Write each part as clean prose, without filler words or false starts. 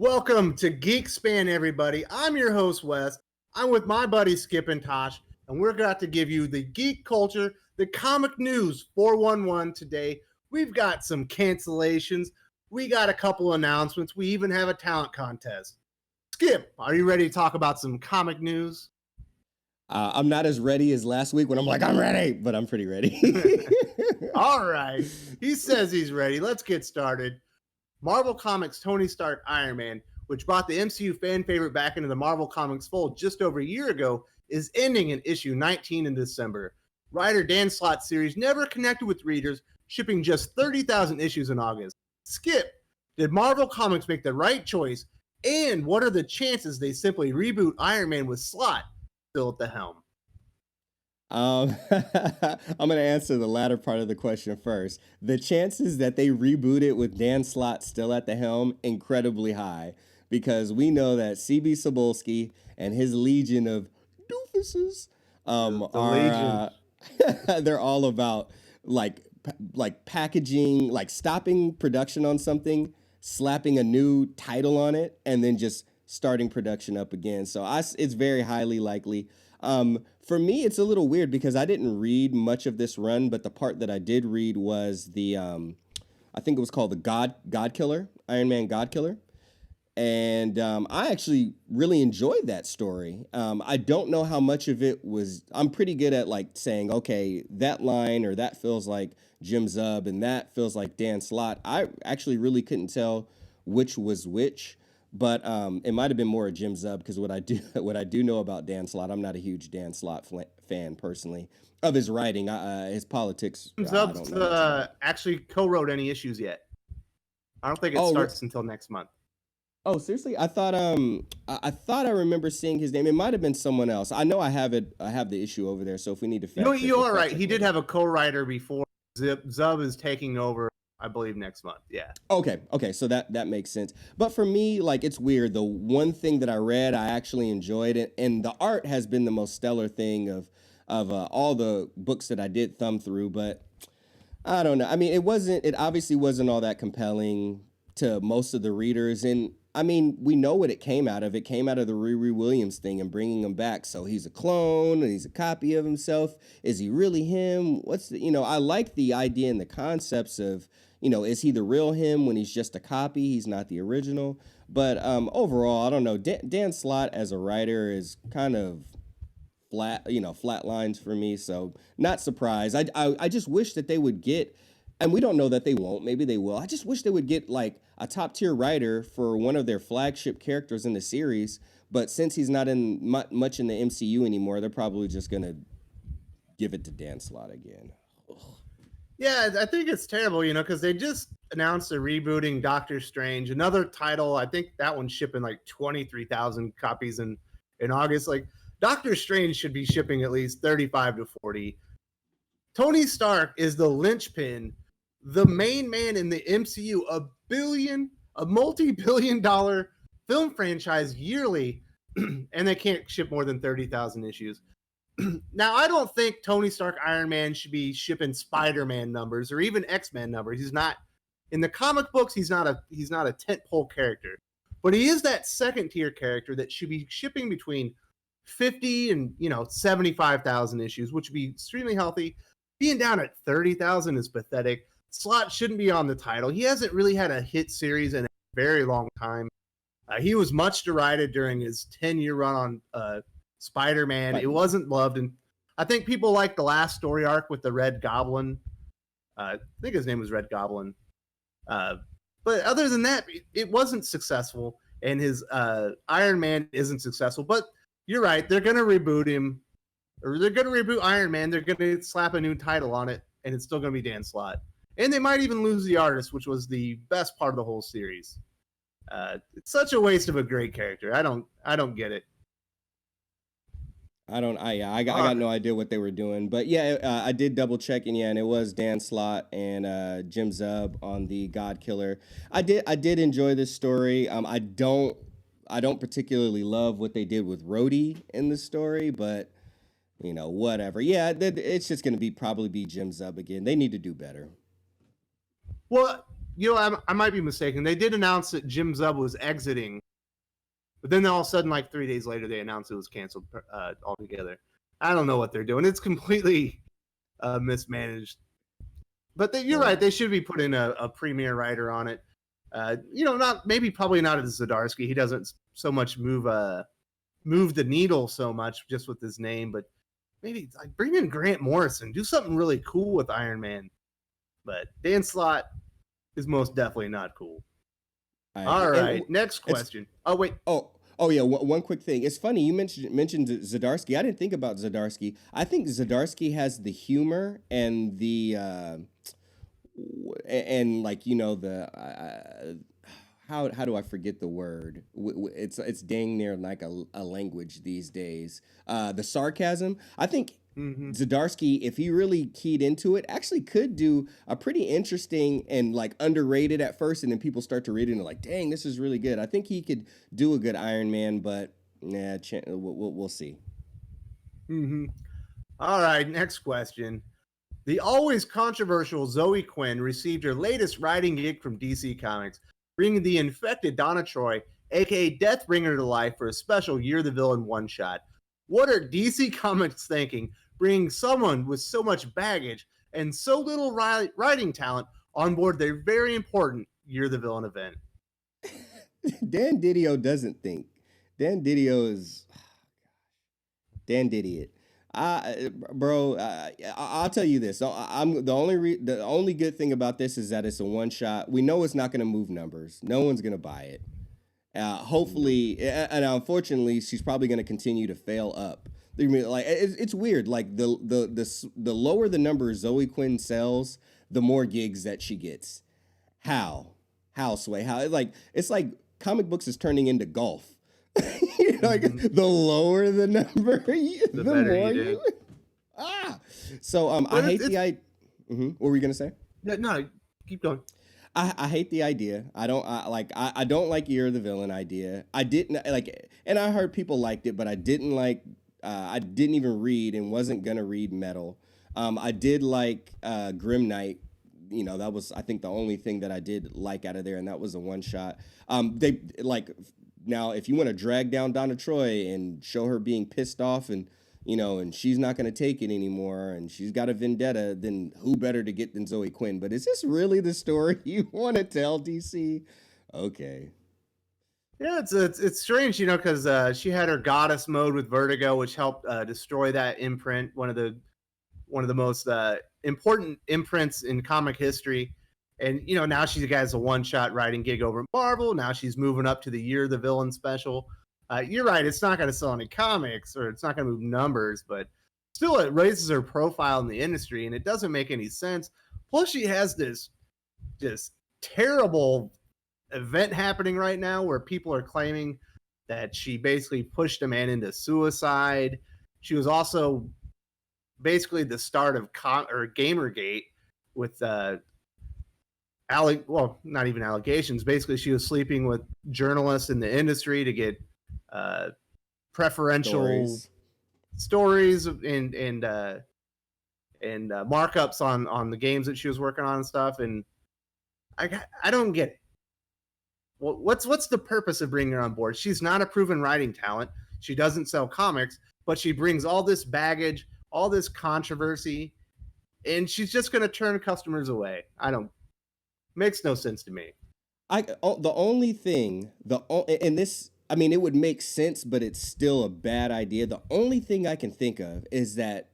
Welcome to Geek-Span, everybody. I'm your host, Wes. I'm with my buddy Skipntosh, and we're about to give you the geek culture, the comic news 411 today. We've got some cancellations. We got a couple announcements. We even have a talent contest. Skip, are you ready to talk about some comic news? I'm not as ready as last week when I'm like, I'm ready, but I'm pretty ready. All right. He says he's ready. Let's get started. Marvel Comics' Tony Stark Iron Man, which brought the MCU fan favorite back into the Marvel Comics fold just over a year ago, is ending in issue 19 in December. Writer Dan Slott's series never connected with readers, shipping just 30,000 issues in August. Skip, did Marvel Comics make the right choice, and what are the chances they simply reboot Iron Man with Slott still at the helm? I'm going to answer the latter part of the question first. The chances that they reboot it with Dan Slott still at the helm, incredibly high, because we know that CB Cebulski and his legion of doofuses are they're all about like packaging, like stopping production on something, slapping a new title on it, and then just starting production up again. So it's very highly likely. For me, it's a little weird because I didn't read much of this run, but the part that I did read was the, I think it was called the God Killer, Iron Man God Killer. And I actually really enjoyed that story. I don't know how much of it was, I'm pretty good at like saying, okay, that line or that feels like Jim Zub and that feels like Dan Slott. I actually really couldn't tell which was which. But it might have been more a Jim Zub because what I do know about Dan Slott, I'm not a huge Dan Slott fan personally of his writing, his politics. Jim Zub's actually co-wrote any issues yet. I don't think it starts until next month. Oh, seriously? I thought I remember seeing his name. It might have been someone else. I know I have it. I have the issue over there. So if we need to, you are right. He did have a co-writer before. Zub is taking over, I believe, next month. Yeah. Okay. So that makes sense. But for me, like, it's weird. The one thing that I read, I actually enjoyed it, and the art has been the most stellar thing of all the books that I did thumb through. But I don't know. I mean, it obviously wasn't all that compelling to most of the readers, and I mean, we know what it came out of. It came out of the Riri Williams thing and bringing him back. So he's a clone and he's a copy of himself. Is he really him? I like the idea and the concepts of, is he the real him when he's just a copy? He's not the original. But overall, I don't know. Dan Slott as a writer is kind of flat lines for me. So not surprised. I just wish that they would get, and we don't know that they won't. Maybe they will. I just wish they would get like a top tier writer for one of their flagship characters in the series. But since he's not in much in the MCU anymore, they're probably just going to give it to Dan Slott again. Ugh. Yeah, I think it's terrible, because they just announced they're rebooting Doctor Strange, another title. I think that one's shipping like 23,000 copies in August. Like, Doctor Strange should be shipping at least 35 to 40. Tony Stark is the linchpin, the main man in the MCU, a multi-billion-dollar film franchise yearly, and they can't ship more than 30,000 issues. Now, I don't think Tony Stark Iron Man should be shipping Spider-Man numbers or even X-Men numbers. He's not in the comic books. He's not a tentpole character, but he is that second-tier character that should be shipping between 50 and 75,000 issues, which would be extremely healthy. Being down at 30,000 is pathetic. Slott shouldn't be on the title. He hasn't really had a hit series in a very long time. He was much derided during his 10-year run on Spider-Man. It wasn't loved, and I think people like the last story arc with the Red Goblin. I think his name was Red Goblin. But other than that, it wasn't successful, and his Iron Man isn't successful. But you're right. They're going to reboot him, or they're going to reboot Iron Man. They're going to slap a new title on it, and it's still going to be Dan Slott. And they might even lose the artist, which was the best part of the whole series. It's such a waste of a great character. I don't get it. I got no idea what they were doing, but yeah, I did double check, and it was Dan Slott and Jim Zub on the God Killer. I did enjoy this story. I don't particularly love what they did with Rhodey in the story, but whatever. Yeah, it's just gonna probably be Jim Zub again. They need to do better. Well, I might be mistaken. They did announce that Jim Zub was exiting, but then all of a sudden, like 3 days later, they announced it was canceled altogether. I don't know what they're doing. It's completely mismanaged. But you're right. They should be putting a premier writer on it. Probably not as Zdarsky. He doesn't so much move the needle so much just with his name, but maybe like bring in Grant Morrison, do something really cool with Iron Man. But Dan Slott is most definitely not cool. All right, next question. Oh wait. Oh yeah. One quick thing. It's funny you mentioned Zdarsky. I didn't think about Zdarsky. I think Zdarsky has the humor and the like the how do I forget the word? It's dang near like a language these days. The sarcasm. I think Zdarsky, if he really keyed into it, actually could do a pretty interesting and like underrated at first, and then people start to read it and they're like, dang, this is really good. I think he could do a good Iron Man, but we'll see. All right, next question. The always controversial Zoe Quinn received her latest writing gig from DC Comics, bringing the infected Donna Troy, aka Deathbringer, to life for a special Year the Villain one-shot. What are DC Comics thinking, bringing someone with so much baggage and so little writing talent on board their very important Year the Villain event? Dan Didio doesn't think. Dan Didio is... Dan Didiot. I'll tell you this. I'm the only good thing about this is that it's a one shot. We know it's not going to move numbers. No one's going to buy it. Hopefully, and unfortunately, she's probably going to continue to fail up. Like it's weird. Like the lower the number Zoe Quinn sells, the more gigs that she gets. How Sway? How it's like comic books is turning into golf. Like the lower the number, the more you do. So I hate the idea. What were you gonna say? No, keep going. I hate the idea. I don't like Year of the Villain idea. I didn't like, and I heard people liked it, but I didn't like. I didn't even read and wasn't gonna read Metal. I did like Grim Knight. That was I think the only thing that I did like out of there, and that was a one shot. They like. Now, if you want to drag down Donna Troy and show her being pissed off and, and she's not going to take it anymore and she's got a vendetta, then who better to get than Zoe Quinn? But is this really the story you want to tell, DC? Okay. Yeah, it's strange, because she had her goddess mode with Vertigo, which helped destroy that imprint, one of the most important imprints in comic history. And, now she has a one-shot writing gig over at Marvel. Now she's moving up to the Year the Villain special. You're right. It's not going to sell any comics or it's not going to move numbers, but still it raises her profile in the industry, and it doesn't make any sense. Plus, she has this terrible event happening right now where people are claiming that she basically pushed a man into suicide. She was also basically the start of Gamergate with... not even allegations. Basically, she was sleeping with journalists in the industry to get preferential stories and markups on the games that she was working on and stuff. And I don't get it. What's the purpose of bringing her on board? She's not a proven writing talent. She doesn't sell comics, but she brings all this baggage, all this controversy, and she's just going to turn customers away. Makes no sense to me. The only thing, and this, I mean, it would make sense, but it's still a bad idea. The only thing I can think of is that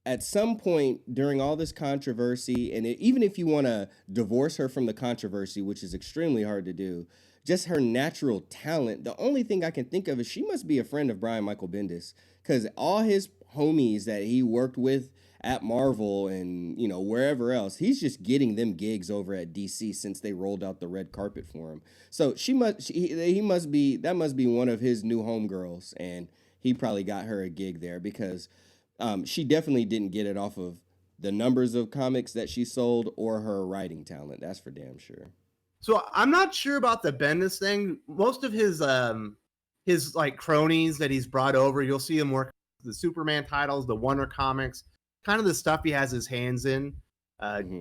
at some point during all this controversy, and even if you want to divorce her from the controversy, which is extremely hard to do, just her natural talent, the only thing I can think of is she must be a friend of Brian Michael Bendis, because all his homies that he worked with at Marvel and wherever else, he's just getting them gigs over at DC since they rolled out the red carpet for him. So that must be one of his new homegirls, and he probably got her a gig there because she definitely didn't get it off of the numbers of comics that she sold or her writing talent. That's for damn sure. So I'm not sure about the Bendis thing. Most of his like cronies that he's brought over, you'll see him work the Superman titles, the Wonder Comics, kind of the stuff he has his hands in,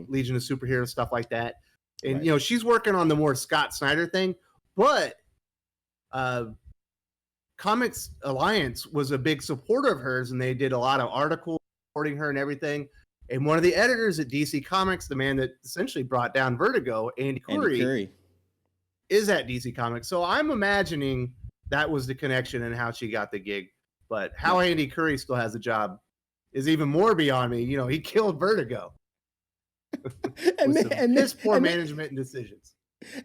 Legion of Superheroes, stuff like that. And Right. she's working on the more Scott Snyder thing, but Comics Alliance was a big supporter of hers, and they did a lot of articles supporting her and everything. And one of the editors at DC Comics, the man that essentially brought down Vertigo, Andy Curry, is at DC Comics. So I'm imagining that was the connection and how she got the gig. But how Andy Curry still has a job is even more beyond me. He killed Vertigo. and his poor management and decisions.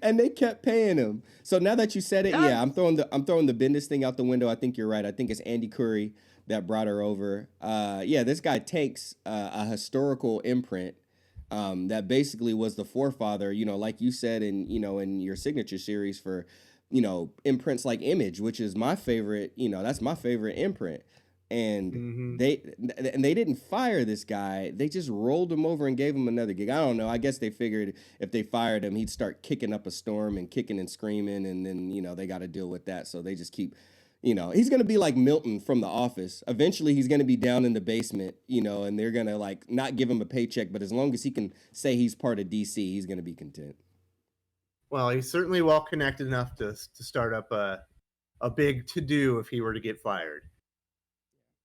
And they kept paying him. So now that you said it, yeah, I'm throwing the Bendis thing out the window. I think you're right. I think it's Andy Curry that brought her over. Yeah, this guy takes a historical imprint that basically was the forefather, like you said in your signature series for, imprints like Image, which is my favorite, that's my favorite imprint. And they didn't fire this guy. They just rolled him over and gave him another gig. I don't know. I guess they figured if they fired him, he'd start kicking up a storm and kicking and screaming, and then they got to deal with that. So they just keep, he's gonna be like Milton from The Office. Eventually, he's gonna be down in the basement, and they're gonna like not give him a paycheck, but as long as he can say he's part of DC, he's gonna be content. Well, he's certainly well connected enough to start up a big to-do if he were to get fired.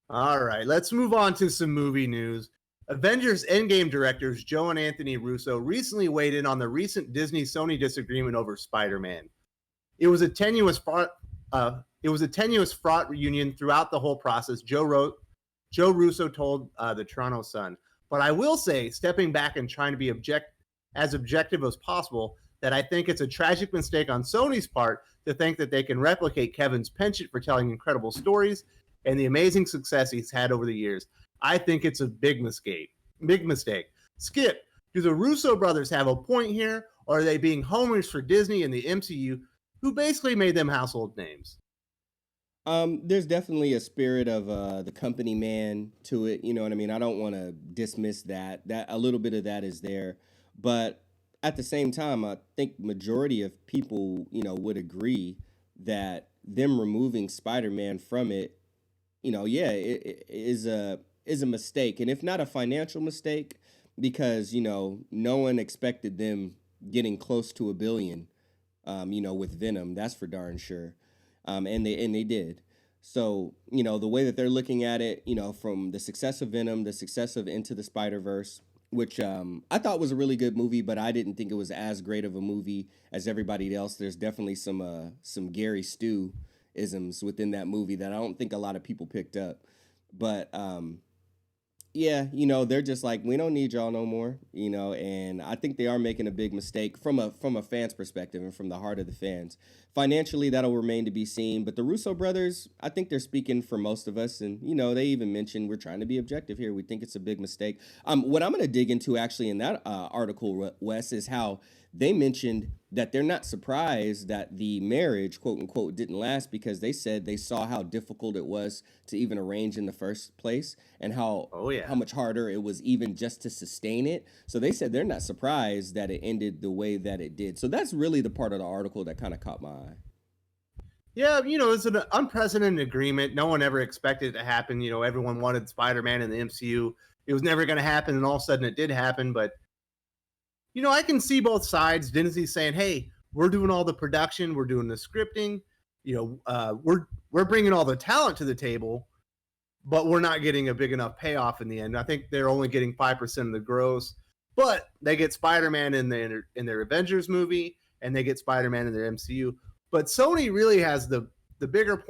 All right, let's move on to some movie news. Avengers Endgame directors Joe and Anthony Russo recently weighed in on the recent Disney-Sony disagreement over Spider-Man. It was a tenuous fraught reunion throughout the whole process, Joe Russo told the Toronto Sun. But I will say, stepping back and trying to be as objective as possible, that I think it's a tragic mistake on Sony's part to think that they can replicate Kevin's penchant for telling incredible stories and the amazing success he's had over the years. I think it's a big mistake. Skip, do the Russo brothers have a point here, or are they being homers for Disney and the MCU, who basically made them household names? There's definitely a spirit of the company man to it. You know what I mean? I don't want to dismiss that. That a little bit of that is there, but at the same time, I think majority of people, would agree that them removing Spider-Man from it, it is a mistake, and if not a financial mistake, because no one expected them getting close to $1 billion, with Venom. That's for darn sure, and they did. So the way that they're looking at it, from the success of Venom, the success of Into the Spider-Verse, which I thought was a really good movie, but I didn't think it was as great of a movie as everybody else. There's definitely some Gary Stu isms within that movie that I don't think a lot of people picked up. But yeah, they're just like, we don't need y'all no more, and I think they are making a big mistake from a fan's perspective and from the heart of the fans. Financially, that'll remain to be seen, but the Russo brothers, I think they're speaking for most of us, and they even mentioned we're trying to be objective here. We think it's a big mistake. What I'm going to dig into actually in that article, Wes, is how they mentioned that they're not surprised that the marriage, quote unquote, didn't last, because they said they saw how difficult it was to even arrange in the first place, and how much harder it was even just to sustain it. So they said they're not surprised that it ended the way that it did. So that's really the part of the article that kind of caught my eye. Yeah, it's an unprecedented agreement. No one ever expected it to happen. Everyone wanted Spider-Man in the MCU. It was never going to happen, and all of a sudden it did happen. But I can see both sides. Disney saying, "Hey, we're doing all the production, we're doing the scripting, we're bringing all the talent to the table, but we're not getting a big enough payoff in the end." I think they're only getting 5% of the gross, but they get Spider-Man in their Avengers movie, and they get Spider-Man in their MCU. But Sony really has the bigger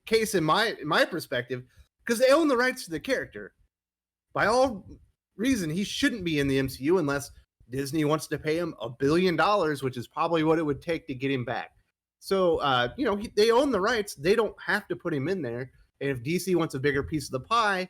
case in my perspective, because they own the rights to the character. By all reason, he shouldn't be in the MCU unless Disney wants to pay him $1 billion, which is probably what it would take to get him back. So, they own the rights. They don't have to put him in there. And if DC wants a bigger piece of the pie,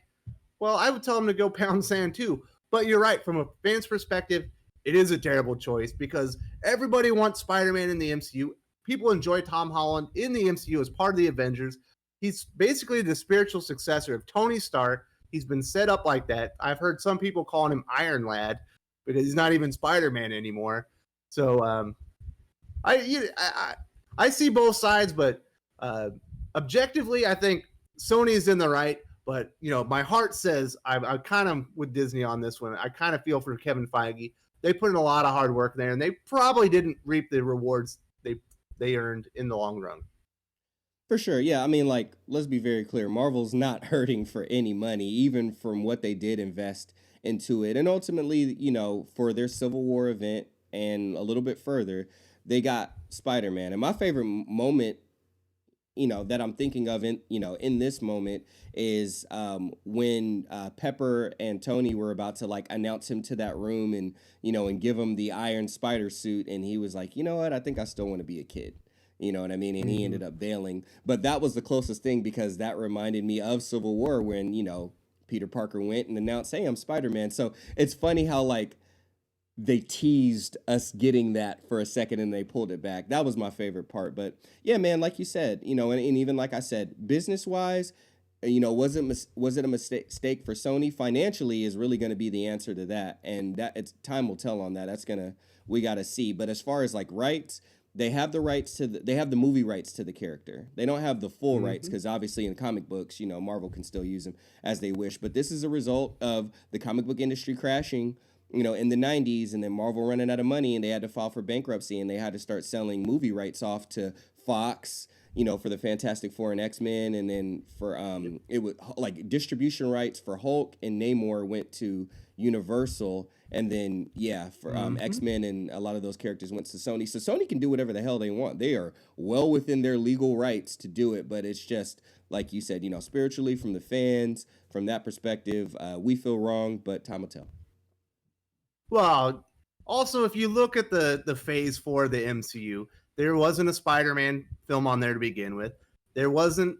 well, I would tell them to go pound sand too. But you're right. From a fan's perspective, it is a terrible choice, because everybody wants Spider-Man in the MCU. People enjoy Tom Holland in the MCU as part of the Avengers. He's basically the spiritual successor of Tony Stark. He's been set up like that. I've heard some people calling him Iron Lad because he's not even Spider-Man anymore. So I see both sides, but objectively, I think Sony's in the right. But my heart says I'm kind of with Disney on this one. I kind of feel for Kevin Feige they put in a lot of hard work there, and they probably didn't reap the rewards they earned in the long run. For sure. Yeah. I mean, like, let's be very clear. Marvel's not hurting for any money, even from what they did invest into it. And ultimately, for their Civil War event and a little bit further, they got Spider-Man. And my favorite moment, that I'm thinking of in this moment is when Pepper and Tony were about to like announce him to that room and give him the Iron Spider suit. And he was like, you know what? I think I still want to be a kid. You know what I mean? And he ended up bailing. But that was the closest thing because that reminded me of Civil War when, Peter Parker went and announced, hey, I'm Spider-Man. So it's funny how like they teased us getting that for a second and they pulled it back. That was my favorite part. But yeah, man, like you said, and even like I said, business wise, was it a mistake for Sony? Financially is really going to be the answer to that. And time will tell on that. We got to see. But as far as like rights, they have the movie rights to the character. They don't have the full rights because obviously in comic books, Marvel can still use them as they wish. But this is a result of the comic book industry crashing, in the 90s, and then Marvel running out of money and they had to file for bankruptcy and they had to start selling movie rights off to Fox, for the Fantastic Four and X-Men, and then for it was like distribution rights for Hulk and Namor went to Universal, and then for X-Men and a lot of those characters went to Sony. So Sony can do whatever the hell they want. They are well within their legal rights to do it, but it's just like you said, spiritually from the fans, from that perspective, we feel wrong, but time will tell. Well, also, if you look at the phase 4 of the MCU, there wasn't a Spider-Man film on there to begin with. There wasn't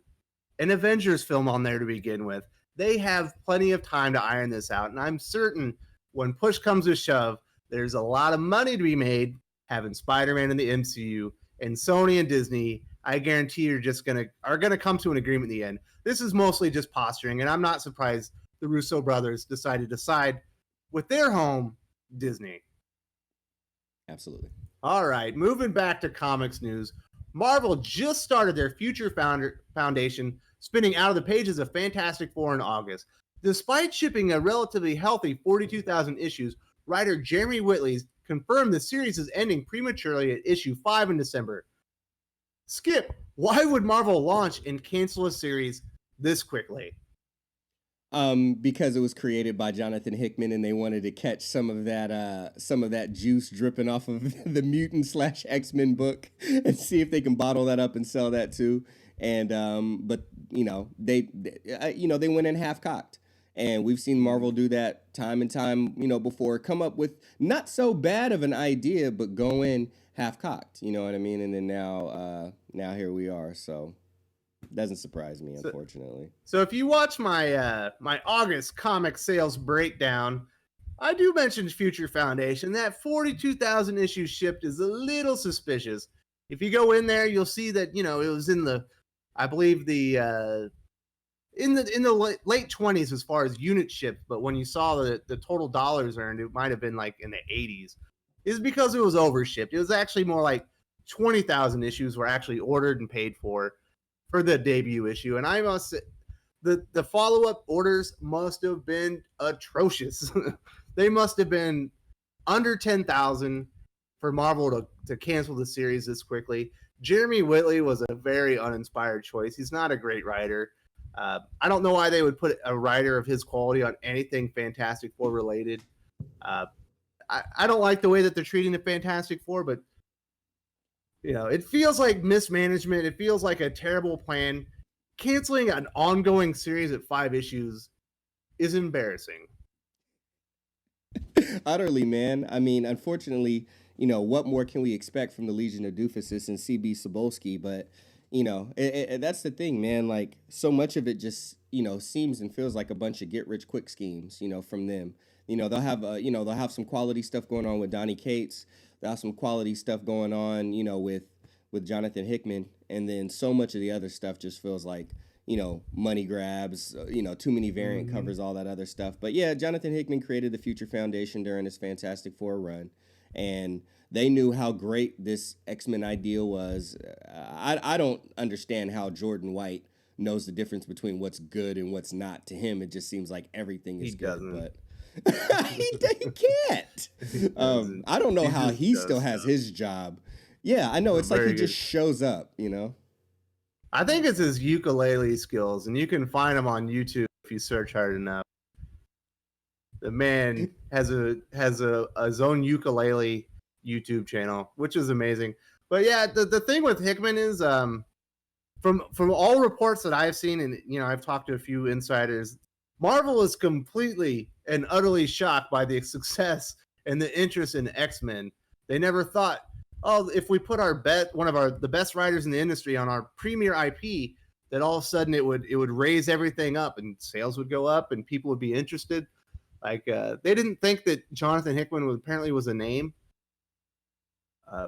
an Avengers film on there to begin with. They have plenty of time to iron this out, and I'm certain when push comes to shove, there's a lot of money to be made having Spider-Man in the MCU, and Sony and Disney, I guarantee are gonna come to an agreement in the end. This is mostly just posturing, and I'm not surprised the Russo brothers decided to side with their home, Disney. Absolutely. All right, moving back to comics news. Marvel just started their Future Foundation, spinning out of the pages of Fantastic Four in August. Despite shipping a relatively healthy 42,000 issues, writer Jeremy Whitley confirmed the series is ending prematurely at issue 5 in December. Skip, why would Marvel launch and cancel a series this quickly? Because it was created by Jonathan Hickman and they wanted to catch some of that juice dripping off of the mutant / X-Men book and see if they can bottle that up and sell that too. And but they went in half cocked. And we've seen Marvel do that time and time, before, come up with not so bad of an idea, but go in half cocked, you know what I mean? And then now here we are. So doesn't surprise me, unfortunately. So if you watch my my August comic sales breakdown, I do mention Future Foundation. That 42,000 issues shipped is a little suspicious. If you go in there, you'll see that, it was in the, I believe in the late 20s as far as unit shipped, but when you saw the total dollars earned, it might have been like in the 80s. Is because it was overshipped. It was actually more like 20,000 issues were actually ordered and paid for the debut issue. And I must say, the follow-up orders must have been atrocious. They must have been under 10,000 for Marvel to cancel the series this quickly. Jeremy Whitley was a very uninspired choice. He's not a great writer. I don't know why they would put a writer of his quality on anything Fantastic Four related. I don't like the way that they're treating the Fantastic Four, but it feels like mismanagement. It feels like a terrible plan. Canceling an ongoing series at 5 issues is embarrassing. Utterly, man. I mean, unfortunately, what more can we expect from the Legion of Doofuses and CB Cebulski? But that's the thing, man. Like, so much of it just, seems and feels like a bunch of get-rich-quick schemes, from them. They'll have some quality stuff going on with Donny Cates. They'll have some quality stuff going on, with Jonathan Hickman. And then so much of the other stuff just feels like, money grabs, too many variant covers, all that other stuff. But yeah, Jonathan Hickman created the Future Foundation during his Fantastic Four run. And they knew how great this X-Men idea was. I don't understand how Jordan White knows the difference between what's good and what's not. To him, it just seems like everything is good. But He can't. I don't know how he still has his job. Yeah, I know. It's like he just shows up, you know? I think it's his ukulele skills, and you can find him on YouTube if you search hard enough. The man has his own ukulele YouTube channel, which is amazing. But yeah, the thing with Hickman is from all reports that I've seen, and I've talked to a few insiders, Marvel is completely and utterly shocked by the success and the interest in X-Men. They never thought, oh, if we put one of the best writers in the industry on our premier IP, that all of a sudden it would raise everything up and sales would go up and people would be interested. Like they didn't think that Jonathan Hickman apparently was a name.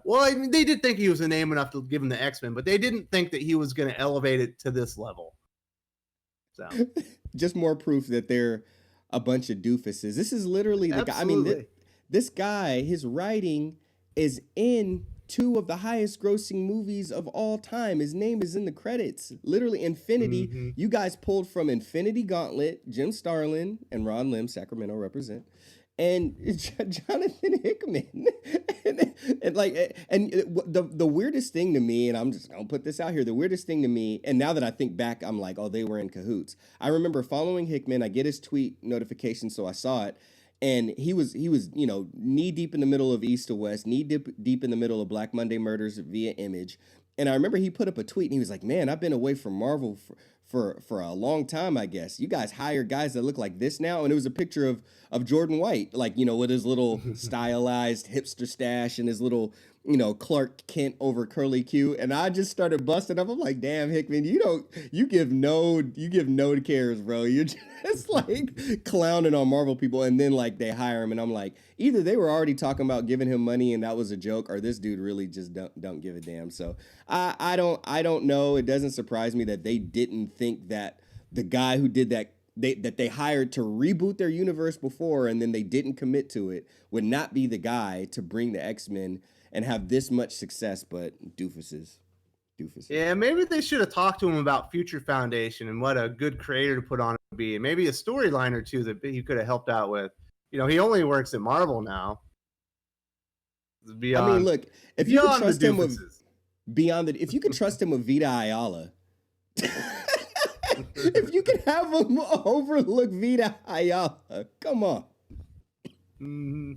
Well, I mean, they did think he was a name enough to give him the X-Men, but they didn't think that he was going to elevate it to this level. So, just more proof that they're a bunch of doofuses. This is literally the guy. I mean, this guy, his writing is in 2 of the highest grossing movies of all time. His name is in the credits. Literally, Infinity. Mm-hmm. You guys pulled from Infinity Gauntlet, Jim Starlin and Ron Lim, Sacramento represent, and Jonathan Hickman. The weirdest thing to me, and I'm just gonna put this out here, the weirdest thing to me, and now that I think back, I'm like, oh, they were in cahoots. I remember following Hickman. I get his tweet notification, so I saw it. And he was knee deep in the middle of East to West, knee deep in the middle of Black Monday Murders via Image. And I remember he put up a tweet and he was like, man, I've been away from Marvel for a long time, I guess. You guys hire guys that look like this now? And it was a picture of Jordan White, like, with his little stylized hipster stash and his little, Clark Kent over curly Q. And I just started busting up. I'm like, damn, Hickman, you give no cares, bro. You're just like clowning on Marvel people. And then like they hire him. And I'm like, either they were already talking about giving him money and that was a joke, or this dude really just don't give a damn. So I don't know. It doesn't surprise me that they didn't think that the guy who did that, that they hired to reboot their universe before and then they didn't commit to it, would not be the guy to bring the X-Men and have this much success. But doofuses. Yeah, maybe they should have talked to him about Future Foundation and what a good creator to put on it would be, and maybe a storyline or two that he could have helped out with. He only works at Marvel now. Beyond, I mean, look, if you could trust him with if you could trust him with Vita Ayala, if you could have him overlook Vita Ayala, come on. Mm-hmm.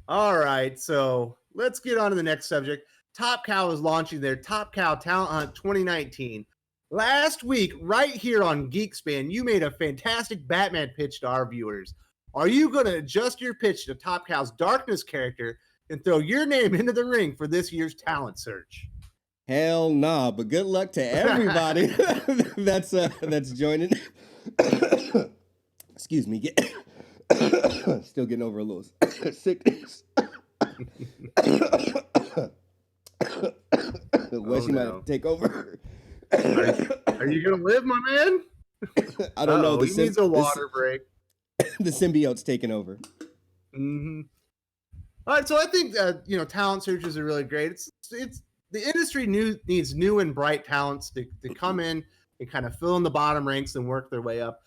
All right, so let's get on to the next subject. Top Cow is launching their Top Cow Talent Hunt 2019. Last week, right here on Geek-Span, you made a fantastic Batman pitch to our viewers. Are you going to adjust your pitch to Top Cow's Darkness character and throw your name into the ring for this year's talent search? Hell nah, but good luck to everybody that's joining. Excuse me. Still getting over a little sickness. Wes, you might have to take over. Are you going to live, my man? I don't know. He needs a water break. The symbiote's taking over. Mm-hmm. All right, so I think talent searches are really great. It's the industry needs new and bright talents to come in and kind of fill in the bottom ranks and work their way up.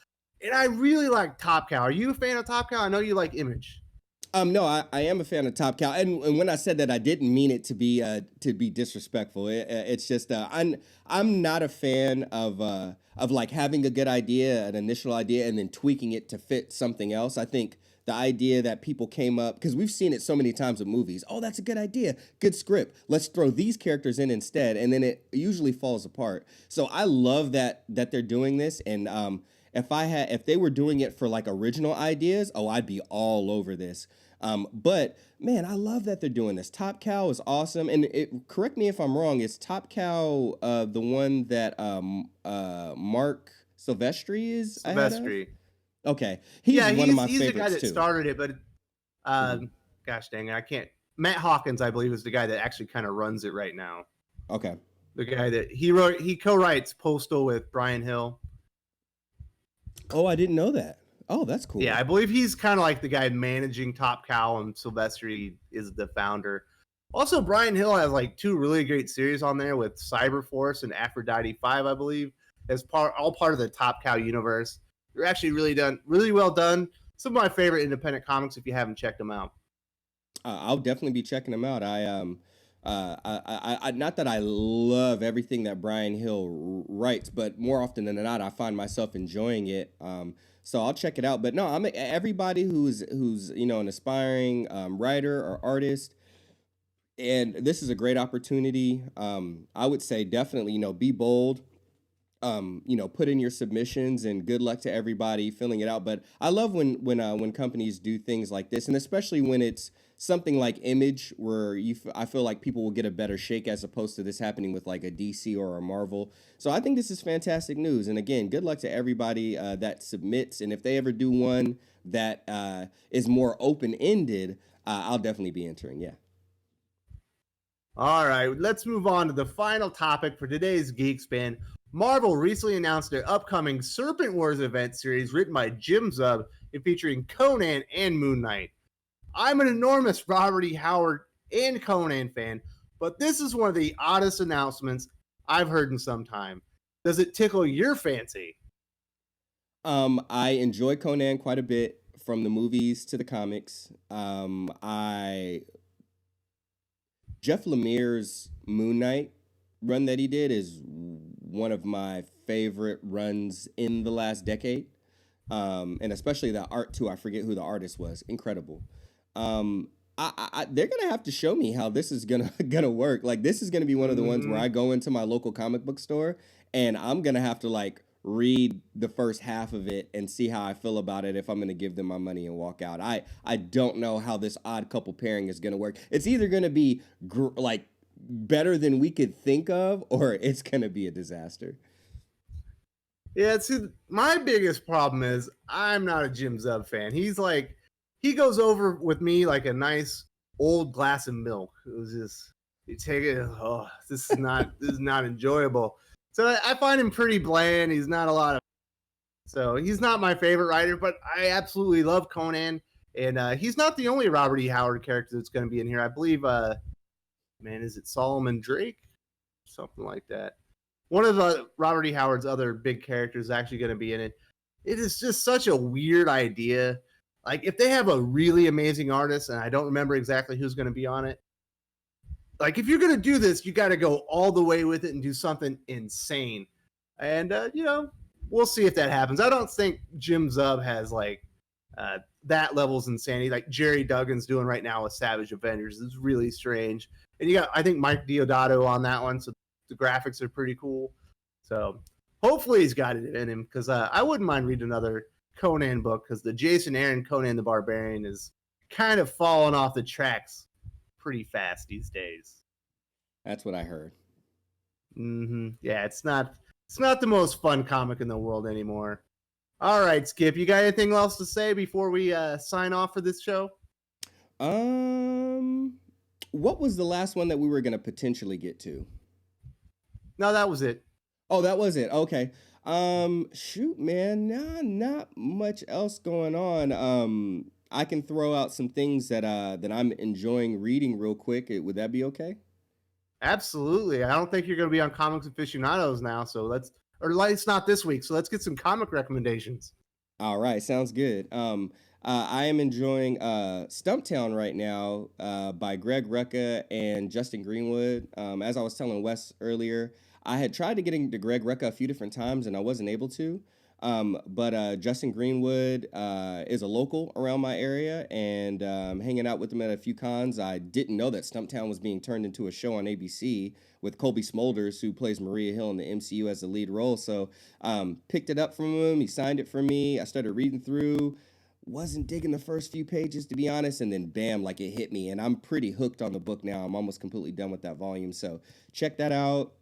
And I really like Top Cow. Are you a fan of Top Cow? I know you like Image. No, I am a fan of Top Cow, and when I said that, I didn't mean it to be disrespectful. It's just I'm not a fan of like having a good idea, an initial idea, and then tweaking it to fit something else. I think the idea that people came up, because we've seen it so many times with movies. Oh, that's a good idea, good script. Let's throw these characters in instead, and then it usually falls apart. So I love that they're doing this, and if they were doing it for like original ideas, I'd be all over this. But man, I love that they're doing this. Top Cow is awesome. And correct me if I'm wrong, is Top Cow the one that Mark Silvestri is? Silvestri. Okay. He's one of my favorites he's the guy that too. started it, but gosh dang it, I can't. Matt Hawkins, I believe, is the guy that actually kind of runs it right now. Okay. The guy that he co-writes Postal with Brian Hill. Oh, I didn't know that. Oh, that's cool. Yeah, I believe he's kind of like the guy managing Top Cow, and Silvestri is the founder. Also, Brian Hill has like 2 really great series on there with Cyberforce and Aphrodite 5, I believe, as all part of the Top Cow universe. They're actually really well done. some of my favorite independent comics if you haven't checked them out. I'll definitely be checking them out. Not that I love everything that Brian Hill writes, but more often than not, I find myself enjoying it. So I'll check it out. But no, I'm everybody who's an aspiring writer or artist, and this is a great opportunity. I would say definitely, be bold. Put in your submissions, and good luck to everybody filling it out. But I love when companies do things like this, and especially when it's something like Image, where I feel like people will get a better shake as opposed to this happening with like a DC or a Marvel. So I think this is fantastic news. And again, good luck to everybody that submits. And if they ever do one that is more open ended, I'll definitely be entering. Yeah. All right, let's move on to the final topic for today's Geek-Span. Marvel recently announced their upcoming Serpent Wars event series written by Jim Zub and featuring Conan and Moon Knight. I'm an enormous Robert E. Howard and Conan fan, but this is one of the oddest announcements I've heard in some time. Does it tickle your fancy? I enjoy Conan quite a bit, from the movies to the comics. Jeff Lemire's Moon Knight run that he did is one of my favorite runs in the last decade. And especially the art too. I forget who the artist was. Incredible. They're gonna have to show me how this is gonna work. Like, this is gonna be one of the ones where I go into my local comic book store and I'm gonna have to like read the first half of it and see how I feel about it if I'm going to give them my money and walk out. I don't know how this odd couple pairing is going to work. It's either going to be like better than we could think of, or it's going to be a disaster. Yeah, see, my biggest problem is I'm not a Jim Zub fan. He goes over with me like a nice old glass of milk. It was just, you take it, this is not enjoyable. So I find him pretty bland. He's not a lot of, so he's not my favorite writer, but I absolutely love Conan. And he's not the only Robert E. Howard character that's going to be in here. I believe, is it Solomon Drake? Something like that. One of Robert E. Howard's other big characters is actually going to be in it. It is just such a weird idea. Like, if they have a really amazing artist, and I don't remember exactly who's going to be on it, like, if you're going to do this, you got to go all the way with it and do something insane. And, we'll see if that happens. I don't think Jim Zub has, like, that level's insanity. Like Jerry Duggan's doing right now with Savage Avengers. It's really strange. And you got, I think, Mike Deodato on that one, so the graphics are pretty cool. So hopefully he's got it in him, because I wouldn't mind reading another Conan book, because the Jason Aaron Conan the Barbarian is kind of falling off the tracks pretty fast these days. That's what I heard. Yeah, it's not the most fun comic in the world anymore. All right, Skip, you got anything else to say before we sign off for this show? What was the last one that we were going to potentially get to? No, that was it. Oh, that was it. Okay. Shoot, man, not much else going on. I can throw out some things that I'm enjoying reading real quick. Would that be okay? Absolutely. I don't think you're going to be on Comics Aficionados now, so it's not this week. So let's get some comic recommendations. All right, sounds good. I am enjoying Stumptown right now by Greg Rucka and Justin Greenwood. As I was telling Wes earlier, I had tried to get into Greg Rucka a few different times and I wasn't able to. But Justin Greenwood is a local around my area, and hanging out with him at a few cons. I didn't know that Stumptown was being turned into a show on ABC with Colby Smulders, who plays Maria Hill in the MCU as the lead role. So picked it up from him. He signed it for me. I started reading through. Wasn't digging the first few pages, to be honest, and then bam, like it hit me, and I'm pretty hooked on the book now. I'm almost completely done with that volume, so check that out.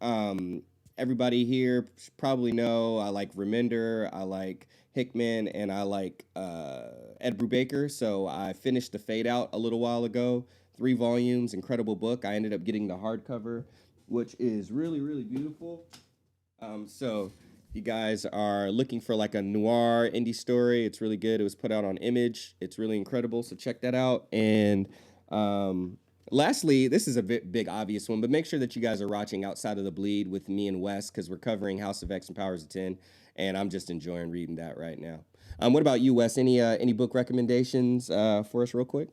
Everybody here probably know I like Remender, I like Hickman, and I like Ed Brubaker. So I finished The Fade Out a little while ago. 3 volumes, incredible book. I ended up getting the hardcover, which is really, really beautiful. So you guys are looking for like a noir indie story, it's really good. It was put out on Image. It's really incredible, so check that out. And lastly, this is a big obvious one, but make sure that you guys are watching Outside of the Bleed with me and Wes, because we're covering House of X and Powers of 10, and I'm just enjoying reading that right now. What about you, Wes? Any book recommendations for us, real quick?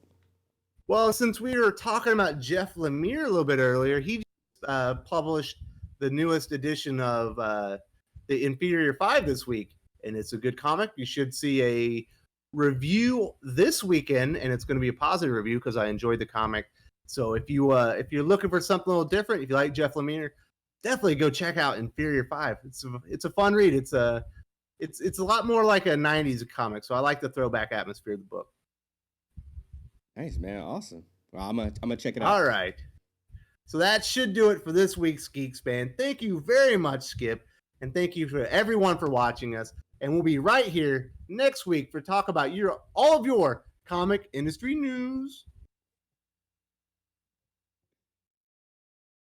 Well, since we were talking about Jeff Lemire a little bit earlier, he published the newest edition of the Inferior Five this week, and it's a good comic. You should see a review this weekend, and it's going to be a positive review because I enjoyed the comic. So if you're looking for something a little different, if you like Jeff Lemire, definitely go check out Inferior Five. It's a fun read. It's a lot more like a '90s comic, so I like the throwback atmosphere of the book. Nice, man. Awesome. Well, I'm gonna check it out. All right. So that should do it for this week's Geek-Span. Thank you very much, Skip, and thank you for everyone for watching us. And we'll be right here next week for talk about all of your comic industry news.